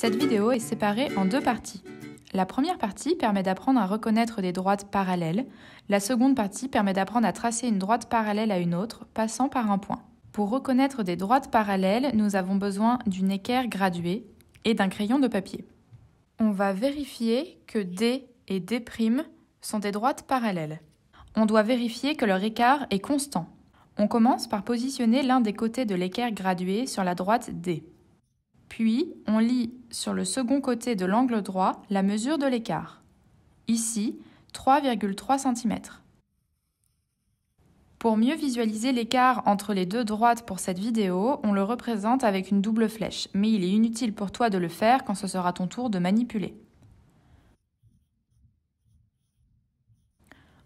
Cette vidéo est séparée en deux parties. La première partie permet d'apprendre à reconnaître des droites parallèles. La seconde partie permet d'apprendre à tracer une droite parallèle à une autre, passant par un point. Pour reconnaître des droites parallèles, nous avons besoin d'une équerre graduée et d'un crayon de papier. On va vérifier que D et D' sont des droites parallèles. On doit vérifier que leur écart est constant. On commence par positionner l'un des côtés de l'équerre graduée sur la droite D. Puis, on lit sur le second côté de l'angle droit la mesure de l'écart. Ici, 3,3 cm. Pour mieux visualiser l'écart entre les deux droites pour cette vidéo, on le représente avec une double flèche, mais il est inutile pour toi de le faire quand ce sera ton tour de manipuler.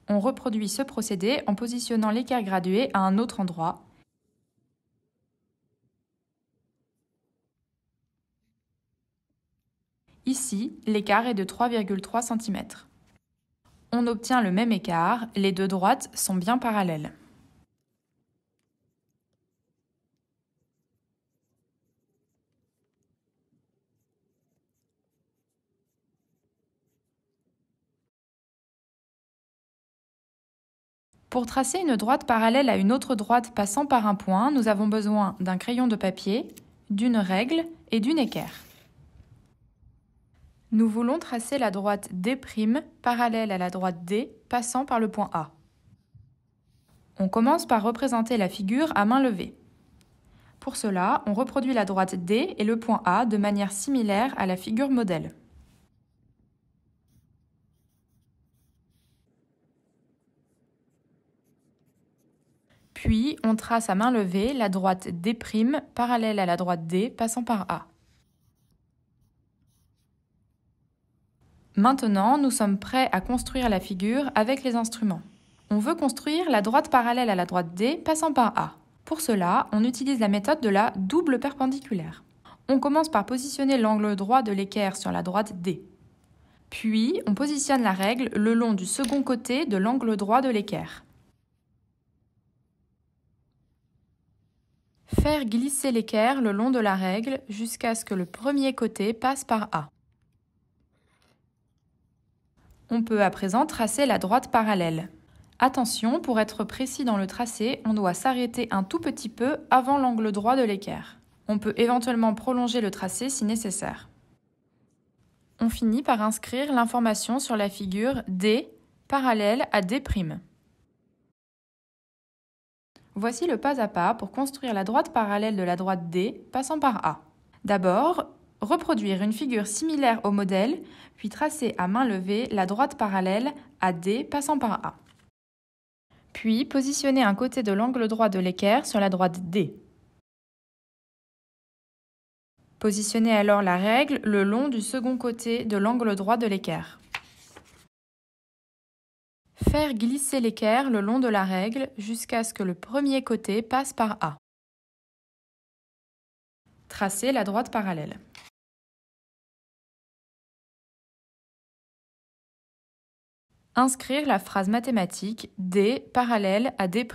On reproduit ce procédé en positionnant l'équerre graduée à un autre endroit. Ici, l'écart est de 3,3 cm. On obtient le même écart, les deux droites sont bien parallèles. Pour tracer une droite parallèle à une autre droite passant par un point, nous avons besoin d'un crayon de papier, d'une règle et d'une équerre. Nous voulons tracer la droite D' parallèle à la droite D passant par le point A. On commence par représenter la figure à main levée. Pour cela, on reproduit la droite D et le point A de manière similaire à la figure modèle. Puis, on trace à main levée la droite D' parallèle à la droite D passant par A. Maintenant, nous sommes prêts à construire la figure avec les instruments. On veut construire la droite parallèle à la droite D passant par A. Pour cela, on utilise la méthode de la double perpendiculaire. On commence par positionner l'angle droit de l'équerre sur la droite D. Puis, on positionne la règle le long du second côté de l'angle droit de l'équerre. Faire glisser l'équerre le long de la règle jusqu'à ce que le premier côté passe par A. On peut à présent tracer la droite parallèle. Attention, pour être précis dans le tracé, on doit s'arrêter un tout petit peu avant l'angle droit de l'équerre. On peut éventuellement prolonger le tracé si nécessaire. On finit par inscrire l'information sur la figure D parallèle à D'. Voici le pas à pas pour construire la droite parallèle de la droite D passant par A. D'abord, reproduire une figure similaire au modèle, puis tracer à main levée la droite parallèle à D passant par A. Puis positionner un côté de l'angle droit de l'équerre sur la droite D. Positionnez alors la règle le long du second côté de l'angle droit de l'équerre. Faire glisser l'équerre le long de la règle jusqu'à ce que le premier côté passe par A. Tracer la droite parallèle. Inscrire la phrase mathématique D parallèle à D'.